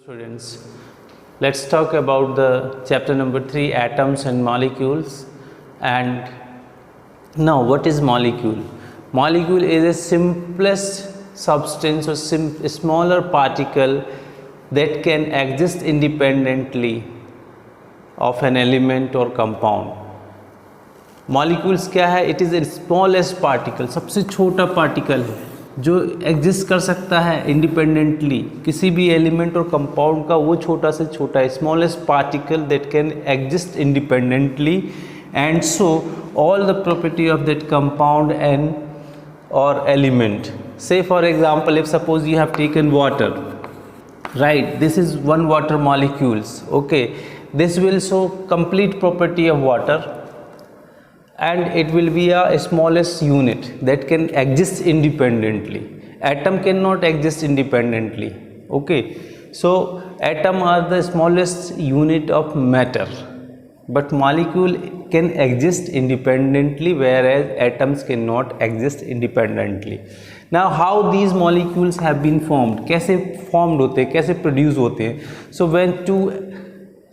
Students, let's talk about the chapter number 3, atoms and molecules. And now, what is molecule? Molecule is a simplest substance or smaller particle that can exist independently of an element or compound. Molecules क्या है? It is a smallest particle, सबसे छोटा particle है जो exist कर सकता है independently किसी भी एलिमेंट और कंपाउंड का, वो छोटा से छोटा smallest particle that can exist independently and so all the property of that compound and और एलिमेंट. से for example, if suppose you have taken water, right, this is one water molecules. Okay, this will show complete property of water and it will be a smallest unit that can exist independently. Atom cannot exist independently. Okay, so atom are the smallest unit of matter, but molecule can exist independently whereas atoms cannot exist independently. Now how these molecules have been formed, कैसे formed होते हैं, कैसे produce होते हैं? So when two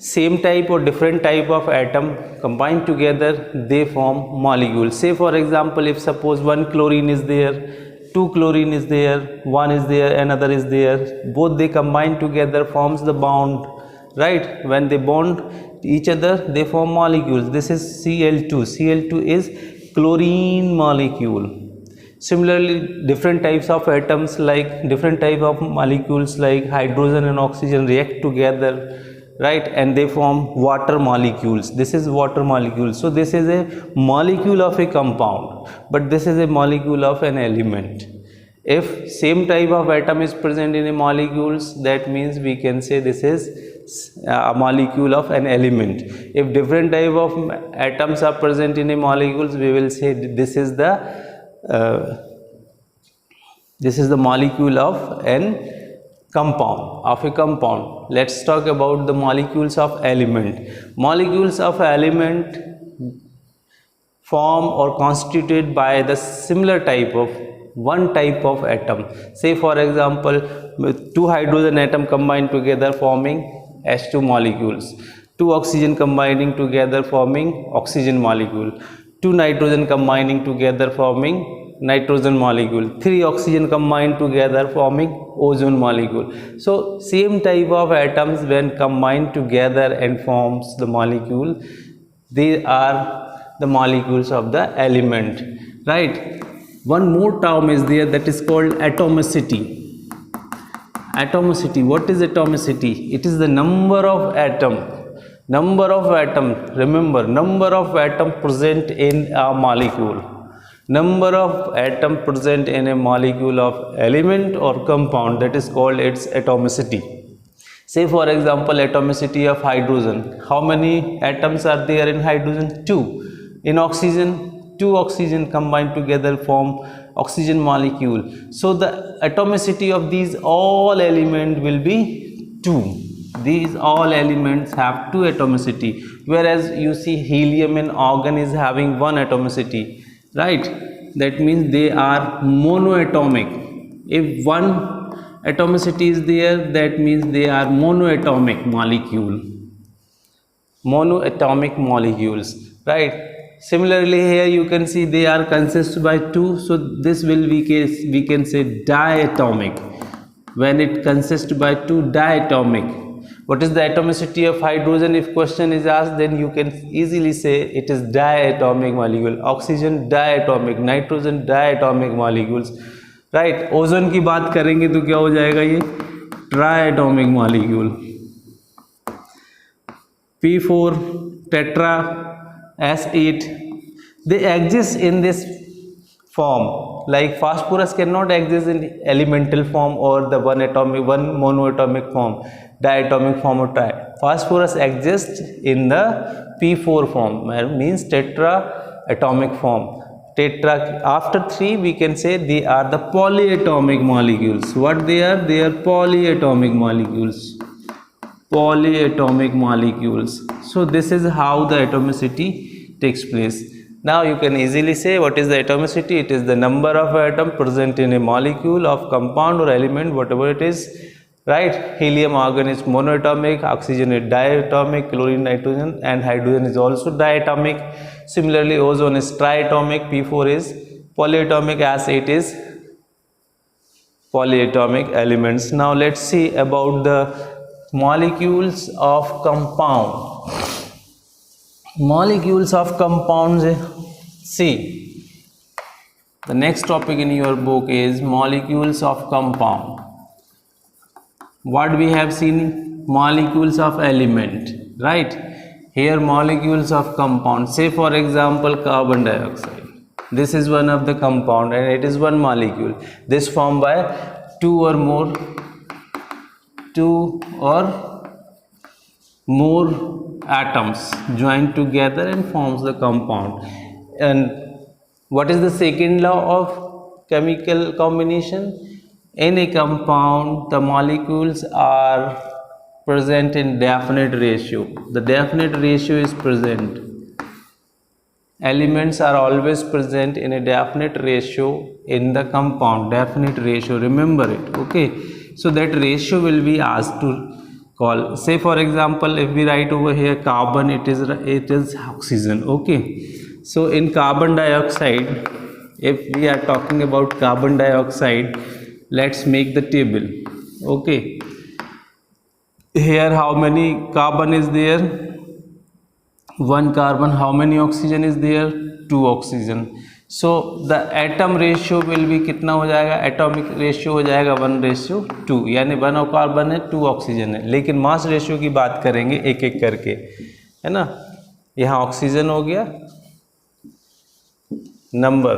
same type or different type of atom combine together, they form molecules. Say for example, if suppose one chlorine is there, two chlorine is there, one is there, another is there, both they combine together forms the bond, right? When they bond each other, they form molecules. This is Cl2. Cl2 is chlorine molecule. Similarly, different types of atoms, like different type of molecules like hydrogen and oxygen react together, right, and they form water molecules. This is water molecule. So this is a molecule of a compound, but this is a molecule of an element. If same type of atom is present in a molecules, that means we can say this is a molecule of an element. If different type of atoms are present in a molecules, we will say this is the molecule of an compound. Let's talk about the molecules of element. Molecules of element form or constituted by the similar type of one type of atom. Say for example, two hydrogen atom combine together forming H2 molecules, two oxygen combining together forming oxygen molecule, two nitrogen combining together forming nitrogen molecule, three oxygen combined together forming ozone molecule. So same type of atoms when combined together and forms the molecule, they are the molecules of the element, right? One more term is there that is called atomicity. Atomicity, what is atomicity? It is the number of atom. Remember, number of atom present in a molecule. Number of atom present in a molecule of element or compound, that is called its atomicity. Say for example, atomicity of hydrogen. How many atoms are there in hydrogen? 2. In oxygen, 2 oxygen combined together form oxygen molecule. So the atomicity of these all elements will be 2. These all elements have 2 atomicity, whereas you see helium and argon is having 1 atomicity, right? That means they are monoatomic. If one atomicity is there, that means they are monoatomic molecules, right? Similarly, here you can see they are consist by 2, so this will be case we can say diatomic. When it consists by 2, diatomic. What is the atomicity of hydrogen? If question is asked, then you can easily say it is diatomic molecule. Oxygen diatomic, nitrogen diatomic molecules, right? Ozone की बात करेंगे तो क्या हो जाएगा ये? Triatomic molecule. P4 tetra S8, they exist in this form. Like phosphorus cannot exist in elemental form or the one monoatomic form, diatomic form or tri. Phosphorus exists in the P4 form, means tetra atomic form. Tetra, after 3 we can say they are the polyatomic molecules. What they are? They are polyatomic molecules. So this is how the atomicity takes place. Now you can easily say what is the atomicity? It is the number of atoms present in a molecule of compound or element, whatever it is, right? Helium argon is monoatomic, oxygen is diatomic, chlorine nitrogen, and hydrogen is also diatomic. Similarly, ozone is triatomic, P4 is polyatomic, as it is polyatomic elements. Now let's see about the molecules of compound. Molecules of compounds. See, the next topic in your book is molecules of compound. What we have seen, molecules of element, right? Here molecules of compound. Say for example carbon dioxide. This is one of the compound and it is one molecule. This formed by two or more atoms joined together and forms the compound. And what is the second law of chemical combination? In a compound, the molecules are present in definite ratio. The definite ratio is present. Elements are always present in a definite ratio in the compound. Definite ratio, remember it. Okay, so that ratio will be asked to call. Say for example, if we write over here carbon, it is oxygen. Okay, so in carbon dioxide, if we are talking about carbon dioxide, let's make the table. Okay, here how many carbon is there? One carbon. How many oxygen is there? Two oxygen. So the atom ratio will be कितना हो जाएगा? Atomic ratio हो जाएगा 1:2, यानी 1 carbon है 2 oxygen है. लेकिन mass ratio की बात करेंगे एक एक करके, है ना. यहाँ ऑक्सीजन हो गया नंबर,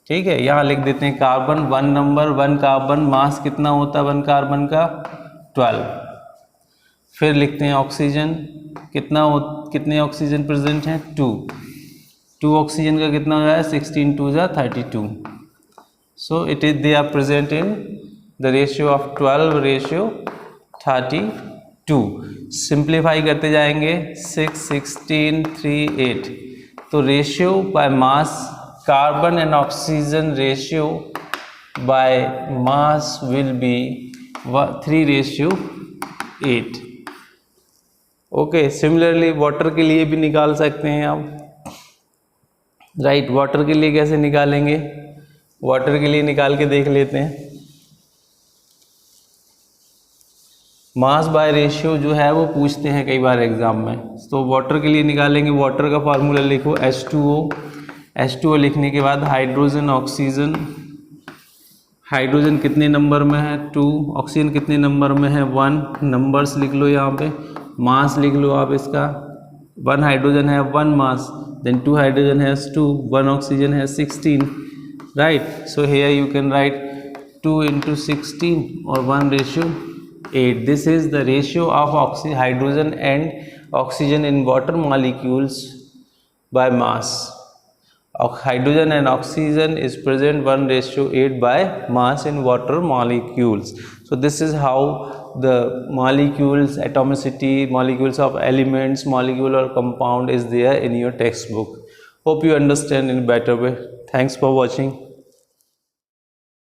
ठीक है. यहाँ लिख देते हैं कार्बन 1 नंबर, 1 कार्बन, मास कितना होता है 1 कार्बन का? 12. फिर लिखते हैं ऑक्सीजन, कितने ऑक्सीजन प्रेजेंट हैं? 2 ऑक्सीजन का कितना हो जाए? 16 2 32. So it is they are present in the ratio of 12:32. Simplify करते जाएंगे 6 16 3 8. तो ratio by mass, carbon and oxygen ratio by mass will be 3:8. Okay, similarly water के लिए भी निकाल सकते हैं आप, राइट. वाटर के लिए कैसे निकालेंगे? वाटर के लिए निकाल के देख लेते हैं. मास बाय रेशियो जो है वो पूछते हैं कई बार एग्जाम में. तो वाटर के लिए निकालेंगे. वाटर का फार्मूला लिखो H2O लिखने के बाद हाइड्रोजन ऑक्सीजन. हाइड्रोजन कितने नंबर में है? 2. ऑक्सीजन कितने नंबर में है? 1. नंबर्स लिख लो यहाँ पे. मास लिख लो आप इसका. 1 हाइड्रोजन है 1 मास, देन 2 हाइड्रोजन हैज 2, 1 ऑक्सीजन है 16, right. So here you can write 2 × 16 और 1:8. This is the ratio of hydrogen and oxygen in water molecules by mass. Hydrogen and oxygen is present 1:8 by mass in water molecules. So this is how the molecules, atomicity, molecules of elements, molecular compound is there in your textbook. Hope you understand in a better way. Thanks for watching.